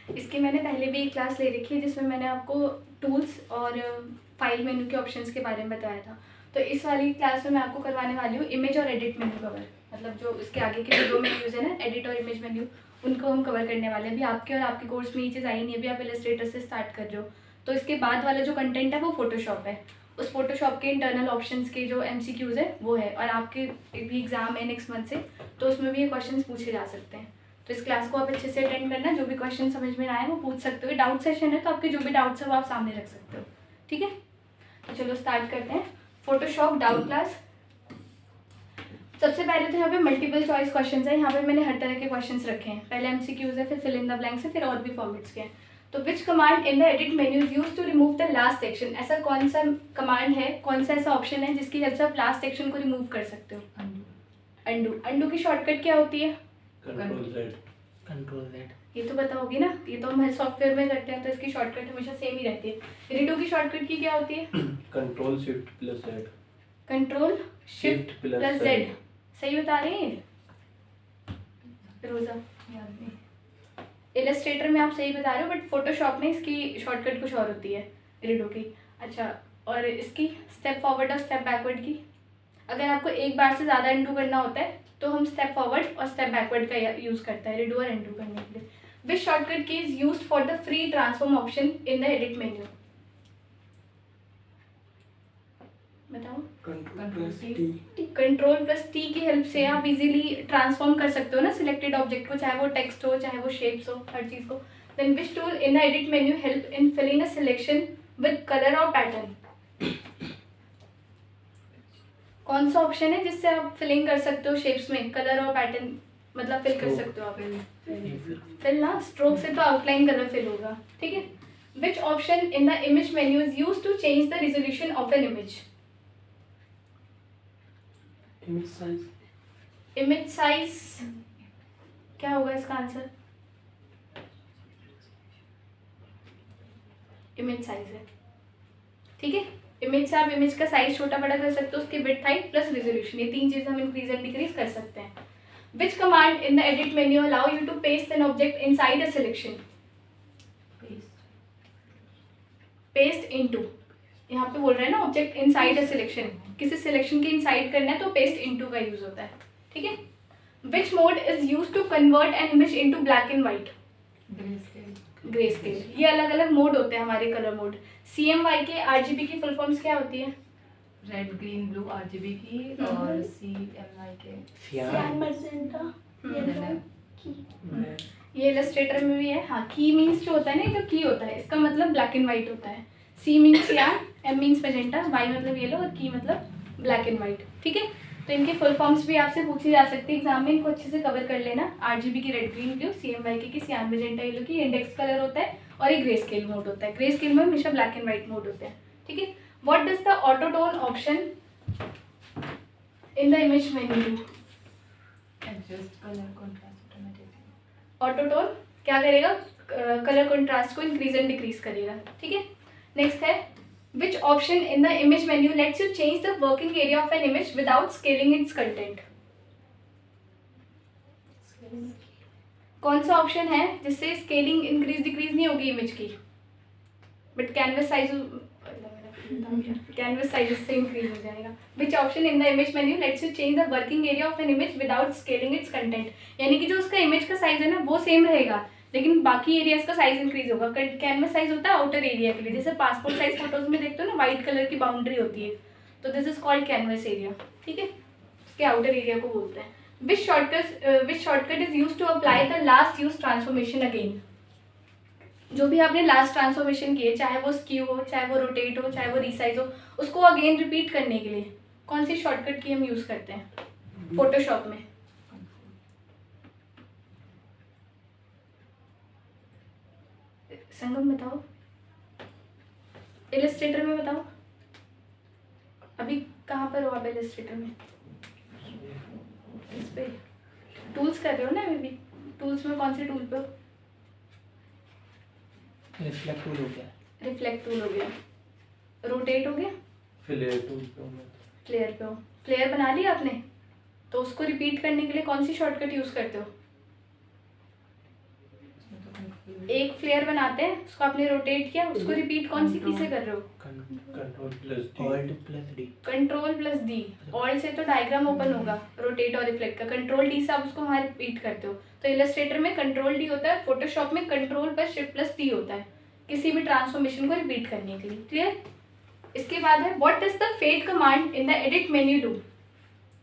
इसकी मैंने पहले भी एक क्लास ले रखी है जिसमें मैंने आपको टूल्स और फाइल मेन्यू के ऑप्शंस के बारे में बताया था। तो इस वाली क्लास में मैं आपको करवाने वाली हूँ इमेज और एडिट मेन्यू कवर, मतलब जो इसके आगे के जो दो मेन्यूज़ है ना, एडिट और इमेज मेन्यू, उनको हम कवर करने वाले हैं। अभी आपके और आपके कोर्स में ये चीज़ आई नहीं है, अभी आप इलस्ट्रेटर से स्टार्ट कर रहे हो। तो इसके बाद वाला जो कंटेंट है वो फोटोशॉप है। उस फोटोशॉप के इंटरनल ऑप्शंस के जो MCQs है वो है, और आपके भी एग्जाम है नेक्स्ट मंथ से, तो उसमें भी ये क्वेश्चंस पूछे जा सकते हैं। तो इस क्लास को आप अच्छे से अटेंड करना, जो भी क्वेश्चन समझ में ना आए वो पूछ सकते हो। डाउट सेशन है तो आपके जो भी डाउट्स है वो आप सामने रख सकते हो, ठीक है। तो चलो स्टार्ट करते हैं। Photoshop doubt class. सबसे पहले तो यहाँ पे मल्टीपल चॉइस क्वेश्चंस है। यहाँ पे मैंने हर तरह के क्वेश्चंस रखे हैं। पहले MCQs है, फिर फिल इन द ब्लैंक्स है, फिर और भी फॉर्मेट्स के हैं। तो which command in the edit menu is used to remove the last section. ऐसा कौन सा कमांड है, कौन सा ऐसा ऑप्शन है जिसकी हेल्प से आप लास्ट सेक्शन को रिमूव कर सकते हो? अंडू। अंडू की शॉर्टकट क्या होती है? Control Z। ये तो पता होगी ना, ये तो हम हर सॉफ्टवेयर में करते हैं, तो इसकी शॉर्टकट हमेशा सेम ही रहती है। रिडो की शॉर्टकट की क्या होती है? Control shift plus Z। Control shift plus Z। सही बता रहे हैं रोजा? याद नहीं। इलस्ट्रेटर में आप सही बता रहे हो, बट फोटोशॉप में इसकी शॉर्टकट कुछ और होती है रिडो की। अच्छा, और इसकी स्टेप फॉरवर्ड और स्टेप बैकवर्ड की, अगर आपको एक बार से ज़्यादा अंडू करना होता है तो हम स्टेप फॉरवर्ड और स्टेप बैकवर्ड का यूज़ करता है रिडो और अंडू करने के लिए। विच शॉर्टकट की is used for the free transform option in the edit menu? बताओ। कंट्रोल प्लस टी की हेल्प से आप इजीली ट्रांसफॉर्म कर सकते हो ना सिलेक्टेड ऑब्जेक्ट को, चाहे वो टेक्स्ट हो, चाहे वो शेप्स हो, हर चीज़ को। Then which tool in the edit menu help in filling a selection with colour और पैटर्न? कौन सा ऑप्शन है जिससे आप फिलिंग कर सकते हो शेप्स में कलर और पैटर्न, मतलब फिल कर सकते हो आप? फिल ना, स्ट्रोक से तो आउटलाइन कलर फिल होगा, ठीक है। Which option in the image menu is used to change the resolution of an image? Image size क्या होगा इसका आंसर? इमेज साइज है, ठीक है। इमेज से आप इमेज का साइज छोटा बड़ा कर सकते हो, उसकी विड्थ, हाइट प्लस रेजोल्यूशन, ये तीन चीजें हम इंक्रीज एंड डिक्रीज कर सकते हैं। Which command in the edit menu allow you to paste an object inside a selection? Paste into, यहाँ पे बोल रहे हैं ना ऑब्जेक्ट इनसाइड अ सिलेक्शन, किसी सिलेक्शन के इनसाइड करना है तो पेस्ट इनटू का यूज होता है, ठीक है। Which mode is used to convert an image into black and white? Grey scale. ये अलग अलग मोड होते हैं हमारे कलर मोड। CMY के RGB की फुल फॉर्म्स क्या होती है? रेड ग्रीन ब्लू RGB की, और CMY के सियान ये इलस्ट्रेटर में भी है। हाँ, की मीन्स जो होता है ना, जो की होता है इसका मतलब ब्लैक एंड व्हाइट होता है। C मीन्स सियान, M मीन्स मैजेंटा, Y मतलब येलो और की मतलब ब्लैक एंड व्हाइट, ठीक है। तो इनके फुल फॉर्म्स भी आपसे पूछी जा सकती है एग्जाम में, इनको अच्छे से कवर कर लेना। RGB की रेड ग्रीन ब्लू, CMY की सियान मैजेंटा येलो की इंडेक्स कलर होता है, और ये ग्रे स्केल मोड होता है। ग्रे स्केल में हमेशा ब्लैक एंड व्हाइट मोड होते हैं, ठीक है। What does the auto tone option in the image menu? Adjust colour contrast automatically. Auto tone क्या करेगा? कलर कंट्रास्ट को इंक्रीज एंड डिक्रीज करेगा, ठीक है। नेक्स्ट है which option in the image menu let's you change the working area of an image without scaling it's content? कौन सा option है जिससे स्केलिंग इंक्रीज डिक्रीज नहीं होगी इमेज की, बट कैनवस साइज उससे इंक्रीज हो जाएगा? विच option in the image menu let's you change the working area of an image without scaling it's content? यानी कि जो उसका इमेज का साइज है ना वो सेम रहेगा, लेकिन बाकी एरियाज का साइज इंक्रीज होगा। कैनवस साइज होता है आउटर एरिया के लिए, जैसे पासपोर्ट साइज फोटोज में देखते हो ना, व्हाइट कलर की बाउंड्री होती है, तो this is called canvas area, ठीक है। उसके आउटर एरिया को बोलते हैं। Which shortcut is use to apply the last use transformation again? जो भी आपने लास्ट ट्रांसफॉर्मेशन किए, चाहे वो स्क्यू हो, चाहे वो रोटेट हो, चाहे वो रीसाइज हो, उसको अगेन रिपीट करने के लिए कौन सी शॉर्टकट की हम यूज करते हैं फोटोशॉप में? संगम बताओ, इलस्ट्रेटर में बताओ। अभी कहाँ पर हो आप इलस्ट्रेटर में? इस पे टूल्स कर रहे हो ना अभी भी? टूल्स में कौन से टूल पे हो? रिफ्लेक्ट टूल हो गया, रिफ्लेक्ट टूल हो गया, रोटेट हो गया, फ्लेयर टूल पे हूँ मैं। फ्लेयर पे हो। फ्लेयर बना लिया आपने, तो उसको रिपीट करने के लिए कौन सी शॉर्टकट यूज करते हो? एक फ्लेयर बनाते हैं, उसको आपने रोटेट किया, उसको रिपीट कौन सी की से कर रहे हो? Control plus D alt plus D control plus D. All से तो डायग्राम ओपन होगा रोटेट और रिफ्लेक्ट का, कंट्रोल डी से आप उसको वहाँ रिपीट करते हो। तो इलस्ट्रेटर में कंट्रोल डी होता है, फोटोशॉप में control plus shift plus D होता है किसी भी ट्रांसफॉर्मेशन को रिपीट करने के लिए। क्लियर? इसके बाद है what does the fade command in the edit menu do?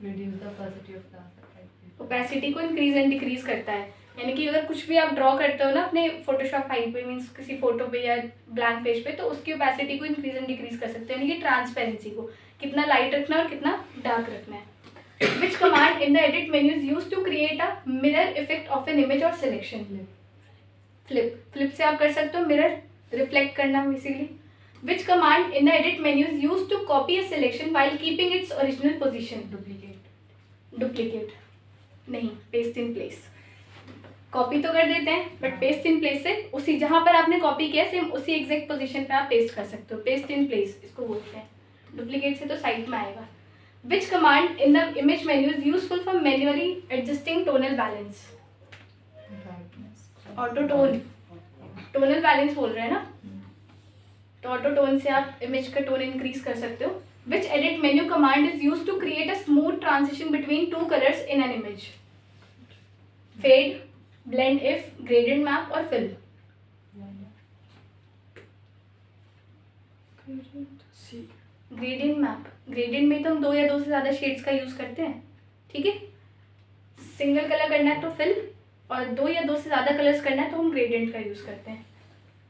reduce the opacity of the subject. Opacity को इंक्रीज एंड डिक्रीज करता है, यानी कि अगर कुछ भी आप ड्रॉ करते हो ना अपने फोटोशॉप फाइल पे, मीन्स किसी फोटो पे या ब्लैंक पेज पे, तो उसकी ओपेसिटी को इंक्रीज एंड डिक्रीज कर सकते हो, यानी कि ट्रांसपेरेंसी को कितना लाइट रखना है और कितना डार्क रखना है। Which command in the edit menu is used to create a mirror effect of an image और सिलेक्शन? फ्लिप। फ्लिप से आप कर सकते हो मिरर, रिफ्लेक्ट करना basically. Which command in the edit menu is used to copy a selection while keeping its original position? Duplicate नहीं, paste in place. Copy तो कर देते हैं बट पेस्ट इन प्लेस से उसी जहां पर आपने कॉपी किया सेम उसी एग्जैक्ट पोजीशन पे आप पेस्ट कर सकते हो, पेस्ट इन प्लेस इसको बोलते हैं। डुप्लीकेट से तो साइड में आएगा। विच command in the image menu is useful for manually adjusting tonal balance? Auto tone. Tonal balance बोल रहे हैं ना, तो ऑटो टोन से आप इमेज का टोन इंक्रीज कर सकते हो। Which edit menu command is used to create a smooth transition between two colors in an image? Fade, blend if, gradient map और fill? Gradient map. ग्रेडियंट में तो हम 2 या 2 से ज़्यादा शेड्स का यूज़ करते हैं, ठीक है। सिंगल कलर करना है तो फिल, और 2 या 2 से ज़्यादा कलर्स करना है तो हम ग्रेडियंट का यूज़ करते हैं।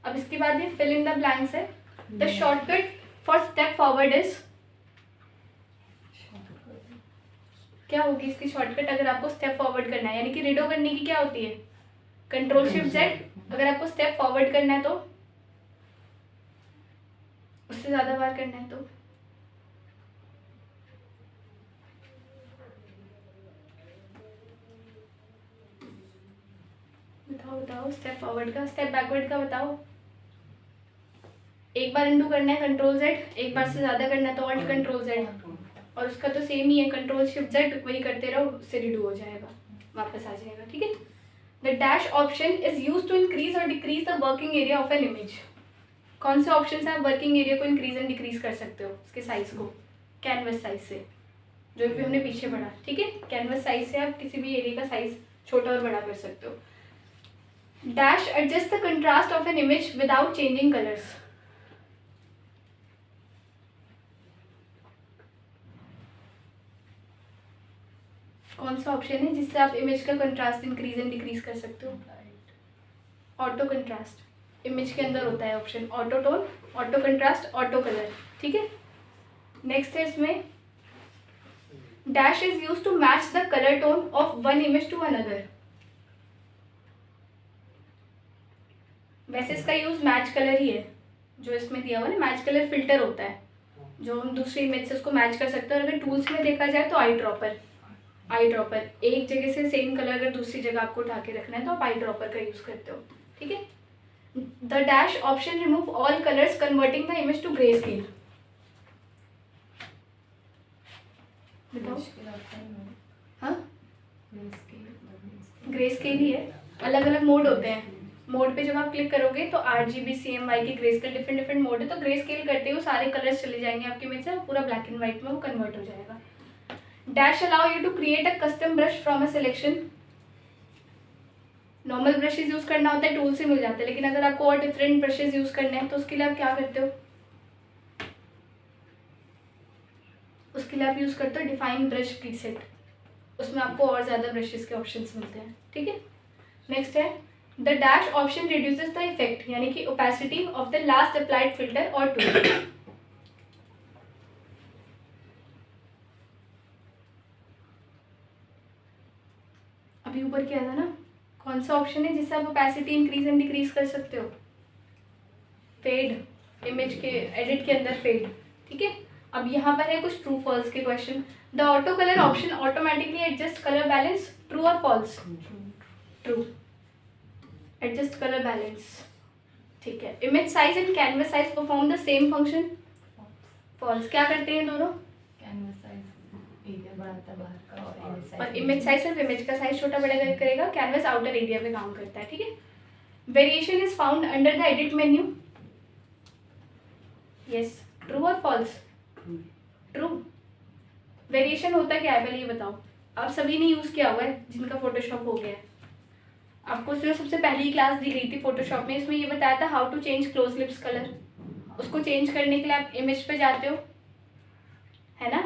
अब इसके बाद ये फिल इन द ब्लैंक्स है। The shortcut for step forward is? क्या होगी इसकी शॉर्टकट अगर आपको स्टेप फॉरवर्ड करना है, यानी कि रीडो करने की क्या होती है? Control shift Z. अगर आपको स्टेप फॉरवर्ड करना है तो उससे ज़्यादा बार करना है तो बताओ स्टेप फॉरवर्ड का, स्टेप बैकवर्ड का बताओ। एक बार अंडू करना है कंट्रोल जेड, एक बार से ज़्यादा करना है तो ऑल्ट कंट्रोल जेड, और उसका तो सेम ही है कंट्रोल शिफ्ट जेड, वही करते रहो, उससे रिडू हो जाएगा, वापस आ जाएगा, ठीक है। The dash option is use to increase और decrease the working area of an image. कौन से ऑप्शन से आप वर्किंग एरिया को इंक्रीज एंड डिक्रीज कर सकते हो? उसके साइज को, कैनवस साइज से, जो भी हमने पीछे पढ़ा, ठीक है। कैनवस साइज से आप किसी भी एरिया का साइज छोटा और बड़ा कर सकते हो। Dash adjust the contrast of an image without changing colours. कौन सा ऑप्शन है जिससे आप इमेज का कंट्रास्ट इंक्रीज एंड डिक्रीज कर सकते हो? Auto contrast. इमेज के अंदर होता है option auto tone, auto contrast, auto colour, ठीक है। नेक्स्ट है इसमें dash is use to match the colour tone of one image to another. वैसे इसका यूज मैच कलर ही है, जो इसमें दिया हुआ ना मैच कलर फिल्टर होता है, जो हम दूसरी इमेज से उसको मैच कर सकते हैं। और अगर टूल्स में देखा जाए तो आई ड्रॉपर, एक जगह से सेम कलर अगर दूसरी जगह आपको उठा के रखना है तो आप आई ड्रॉपर का यूज करते हो, ठीक है। The dash option remove all colours converting the image to grey scale. बताओ। हाँ, ग्रे स्केल ही है, अलग अलग मोड होते हैं। मोड पे जब आप क्लिक करोगे तो RGB CMY की ग्रे स्केल डिफरेंट मोड है, तो ग्रे स्केल करते हुए सारे कलर्स चले जाएंगे आपके इमेज से, पूरा ब्लैक एंड व्हाइट में वो कन्वर्ट हो जाएगा। Dash allow you to create a custom brush from a selection. Normal brushes use करना होता है, टूल से मिल जाता है, लेकिन अगर आपको और डिफरेंट ब्रशेज यूज करने हैं तो उसके लिए आप क्या करते हो? उसके लिए आप यूज करते हो डिफाइन ब्रश प्रीसेट, उसमें आपको और ज़्यादा ब्रशेज के ऑप्शंस मिलते हैं, ठीक है। नेक्स्ट है the dash option reduces the effect, यानी कि opacity of the last applied filter और टूल। अभी ऊपर क्या था ना, कौन सा ऑप्शन है जिससे आप ओपेसिटी इंक्रीज एंड डिक्रीज कर सकते हो? फेड, इमेज के एडिट के अंदर फेड, ठीक है। अब यहाँ पर है कुछ ट्रू फॉल्स के question. The auto colour option automatically adjust colour balance, true और false? True, adjust colour balance, ठीक है। Image size and canvas size perform the same function? False. क्या करते हैं दोनों? कैनवस साइज एरिया बढ़ाता है बाहर का, और और इमेज साइज सिर्फ इमेज का साइज छोटा बड़ा करेगा, कैनवस आउटर एरिया पे काम करता है, ठीक है। Variation is found under the edit menu, yes true और फॉल्स? ट्रू। वेरिएशन होता क्या है पहले ये बताओ, आप सभी ने यूज़ किया हुआ है जिनका फोटोशॉप हो गया है। आपको जो सबसे पहली क्लास दी गई थी फोटोशॉप में, इसमें ये बताया था how to change close lips colour. उसको चेंज करने के लिए आप इमेज पे जाते हो, है ना,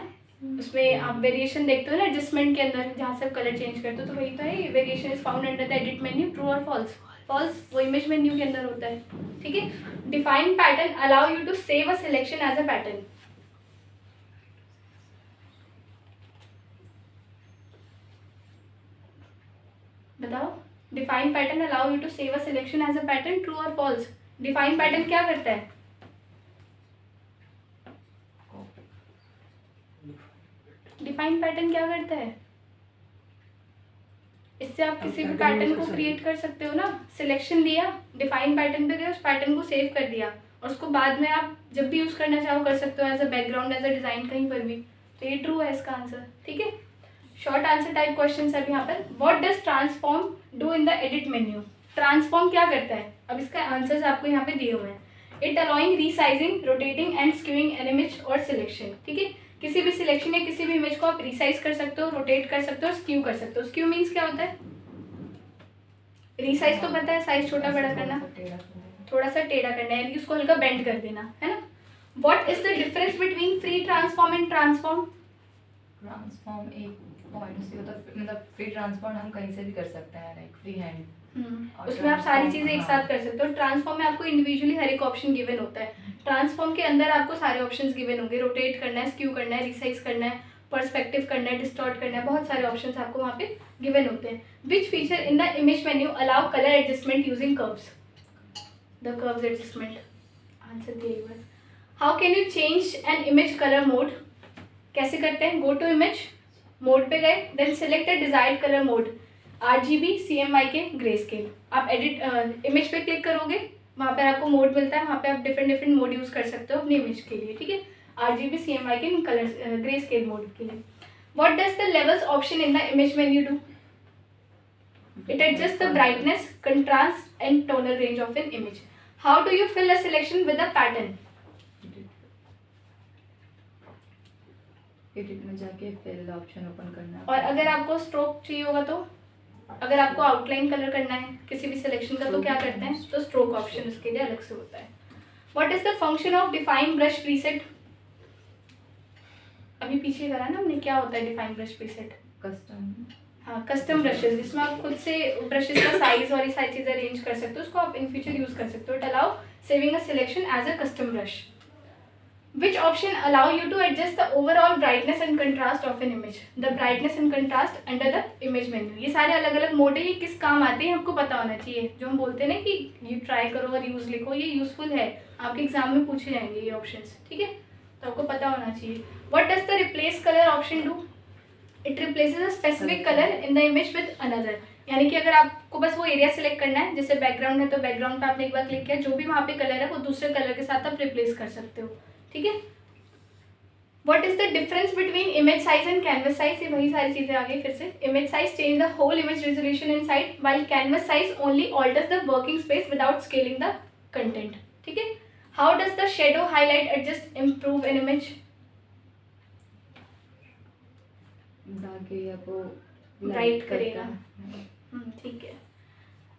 उसमें आप वेरिएशन देखते हो ना एडजस्टमेंट के अंदर, जहाँ से आप कलर चेंज करते हो, तो वही तो है variation is found under the edit menu, true और फॉल्स? फॉल्स, वो इमेज मेन्यू के अंदर होता है, ठीक है। Define pattern allow you to save a selection as a pattern. बताओ, define pattern allow you to save a selection as a pattern, true और फॉल्स? डिफाइन पैटर्न क्या करता है? डिफाइन पैटर्न क्या करता है? इससे आप किसी भी पैटर्न को क्रिएट कर सकते हो ना। सिलेक्शन दिया, डिफाइन पैटर्न पे गए, उस पैटर्न को सेव कर दिया और उसको बाद में आप जब भी यूज करना चाहो कर सकते हो as a background, as a design, कहीं पर भी। तो ये ट्रू है इसका आंसर, ठीक है। शॉर्ट आंसर टाइप क्वेश्चन है यहाँ पर। What does transform do in the edit menu? Transform क्या करता है? अब इसका आंसर्स आपको यहाँ पे दिए हुए हैं। It allowing resizing, rotating and skewing an image और सिलेक्शन, ठीक है। किसी भी सिलेक्शन या किसी भी इमेज को आप रिसाइज कर सकते हो, रोटेट कर सकते हो, स्क्यू कर सकते हो। स्क्यू मीन्स क्या होता है? रिसाइज तो पता है, साइज छोटा बड़ा करना, थोड़ा सा टेढ़ा करना, यानी कि उसको हल्का बेंड कर देना, है ना। What is the difference between free transform and transform? Transform एक पॉइंट से होता है, मतलब फ्री ट्रांसफॉर्म हम कहीं से भी कर सकते हैं, लाइक फ्री हैंड। उसमें आप सारी चीजें एक साथ कर सकते हो। ट्रांसफॉर्म में आपको इंडिविजुअली हर एक ऑप्शन गिवन होता है। ट्रांसफॉर्म के अंदर आपको सारे ऑप्शंस गिवन होंगे, रोटेट करना है, स्क्यू करना है, रिसाइज करना है, पर्सपेक्टिव करना है, डिस्टॉर्ट करना है, बहुत सारे ऑप्शंस आपको वहाँ पे गिवन होते हैं। Which feature in the image menu allow colour adjustment using curves? The curves adjustment, answer दिए हुए। How can you change an image colour mode? कैसे करते हैं? गो टू इमेज, मोड पे गए, then select a desired colour mode, RGB, CMYK, grey scale. आप edit image पे click करोगे, वहाँ पर आपको मोड मिलता है, वहाँ पे आप डिफरेंट मोड यूज़ कर सकते हो अपनी इमेज के लिए, ठीक है। RGB, CMYK, colour grey scale mode के लिए। What does the levels option in the image menu do? It adjust the brightness, contrast and tonal range of an image. How do you fill a selection with a pattern? Edit में जाके fill option open करना है। और अगर आपको stroke चाहिए होगा तो, अगर आपको आउटलाइन कलर करना है किसी भी सिलेक्शन का, तो क्या करते हैं? तो स्ट्रोक ऑप्शन उसके लिए अलग से होता है। What is the function of define brush preset? अभी पीछे करा ना हमने, क्या होता है डिफाइन ब्रश प्रीसेट? कस्टम, हाँ, कस्टम ब्रशेस, जिसमें आप खुद से ब्रशेस का साइज और ये सारी चीज़ें अरेंज कर सकते हो, उसको आप इन फ्यूचर यूज कर सकते हो। It allow saving a selection as a custom brush. Which option allow you to adjust the overall brightness and contrast of an image? The brightness and contrast under the image menu. ये सारे अलग अलग mode है, ये किस काम आते हैं हमको पता होना चाहिए। जो हम बोलते हैं ना कि ये ट्राई करो और यूज़ लिखो, ये यूजफुल है, आपके एग्जाम में पूछे जाएंगे ये ऑप्शंस, ठीक है, तो आपको पता होना चाहिए। What does the replace color option do? It replaces a specific color in the image with another. यानी कि अगर आपको बस वो एरिया सेलेक्ट करना है, जैसे बैकग्राउंड है तो बैकग्राउंड पे आपने एक बार क्लिक किया, जो भी वहाँ पे कलर है वो दूसरे कलर के साथ आप रिप्लेस कर सकते हो, ठीक है। What is the difference between image size and canvas size? ये वही सारी चीजें आ गई फिर से। Image size change the whole image resolution inside, while canvas size only alters the working space without scaling the content, ठीक है। How does the shadow highlight adjust improve an image? दागे आपको ब्राइट करेगा, ठीक है।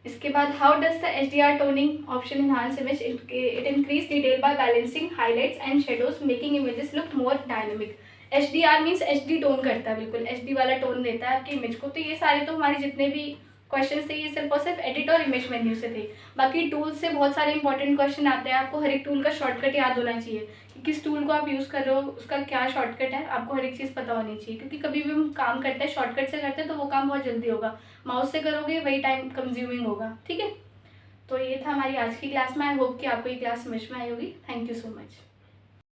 इसके बाद how does the HDR toning option enhance image? It increase detail by balancing highlights and shadows, making images look more dynamic. HDR means HD tone करता है, बिल्कुल HD वाला टोन देता है आपकी इमेज को। तो ये सारे तो हमारे जितने भी क्वेश्चन थे ये सिर्फ और सिर्फ एडिट और इमेज मेन्यू से थे। बाकी टूल से बहुत सारे इंपॉर्टेंट क्वेश्चन आते हैं, आपको हर एक टूल का शॉर्टकट याद होना चाहिए कि किस टूल को आप यूज़ कर रहे हो, उसका क्या शॉर्टकट है, आपको हर एक चीज़ पता होनी चाहिए। क्योंकि कभी भी हम काम करते हैं शॉर्टकट से करते हैं तो वो काम बहुत जल्दी होगा, माउस से करोगे वही टाइम कंज्यूमिंग होगा, ठीक है। तो ये था हमारी आज की क्लास में। आई होप कि आपको ये क्लास समझ में आई होगी। Thank you so much.